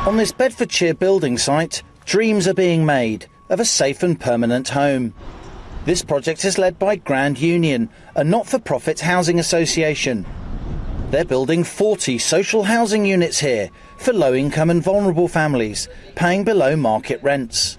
On this Bedfordshire building site, dreams are being made of a safe and permanent home. This project is led by Grand Union, a not-for-profit housing association. They're building 40 social housing units here for low-income and vulnerable families, paying below market rents.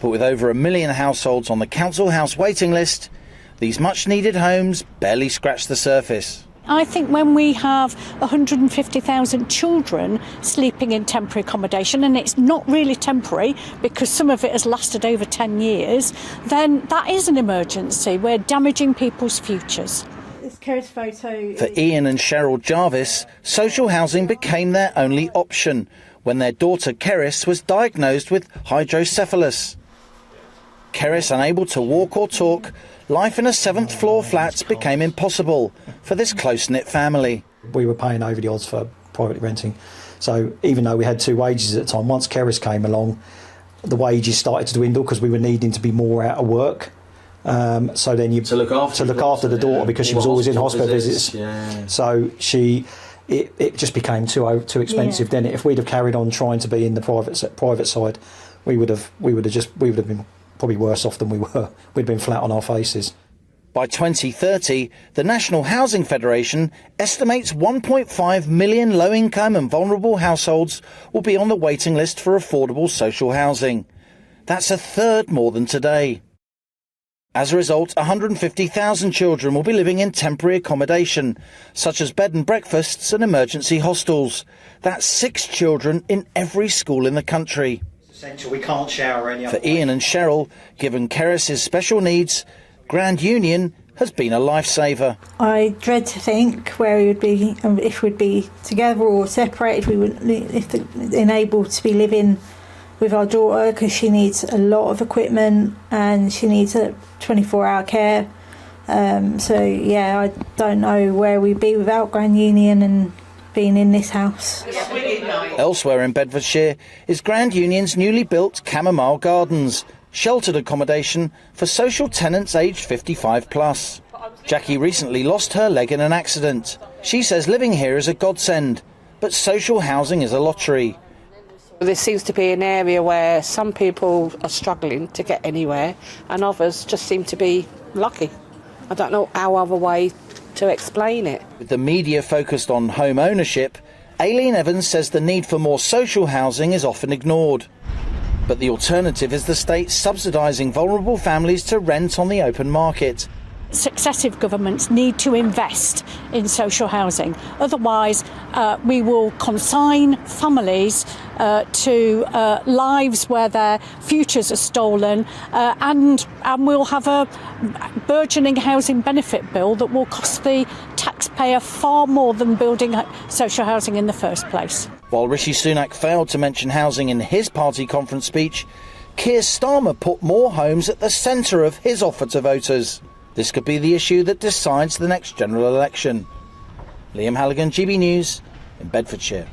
But with over 1 million households on the council house waiting list, these much-needed homes barely scratch the surface. I think when we have 150,000 children sleeping in temporary accommodation, and it's not really temporary because some of it has lasted over 10 years, then that is an emergency. We're damaging people's futures. This Kerry's photo. For Ian and Cheryl Jarvis, social housing became their only option when their daughter Keris was diagnosed with hydrocephalus. Keris, unable to walk or talk, life in a 7th floor flat became impossible for this close-knit family. We were paying over the odds for private renting. So even though we had 2 wages at the time, once Keris came along, the wages started to dwindle because we were needing to be more out of work. So then to look after the daughter, because she was always in hospital visits. Yeah. So it just became too expensive. Then if we'd have carried on trying to be in the private side, we would have been probably worse off than we were. We'd been flat on our faces. By 2030, the National Housing Federation estimates 1.5 million low-income and vulnerable households will be on the waiting list for affordable social housing. That's a third more than today. As a result, 150,000 children will be living in temporary accommodation, such as bed and breakfasts and emergency hostels. That's 6 children in every school in the country. We can't shower any other For Ian and Cheryl, given Keris's special needs, Grand Union has been a lifesaver. I dread to think where we would be, if we'd be together or separated. We would, if enabled to be living with our daughter, because she needs a lot of equipment and she needs a 24-hour care. So yeah, I don't know where we'd be without Grand Union and being in this house. Elsewhere in Bedfordshire is Grand Union's newly built Chamomile Gardens, sheltered accommodation for social tenants aged 55 plus. Jackie recently lost her leg in an accident. She says living here is a godsend, but social housing is a lottery. There seems to be an area where some people are struggling to get anywhere and others just seem to be lucky. I don't know how other way to explain it. With the media focused on home ownership, Aileen Evans says the need for more social housing is often ignored. But the alternative is the state subsidising vulnerable families to rent on the open market. Successive governments need to invest in social housing. Otherwise, we will consign families to lives where their futures are stolen, and we'll have a burgeoning housing benefit bill that will cost the taxpayer far more than building social housing in the first place. While Rishi Sunak failed to mention housing in his party conference speech, Keir Starmer put more homes at the centre of his offer to voters. This could be the issue that decides the next general election. Liam Halligan, GB News, in Bedfordshire.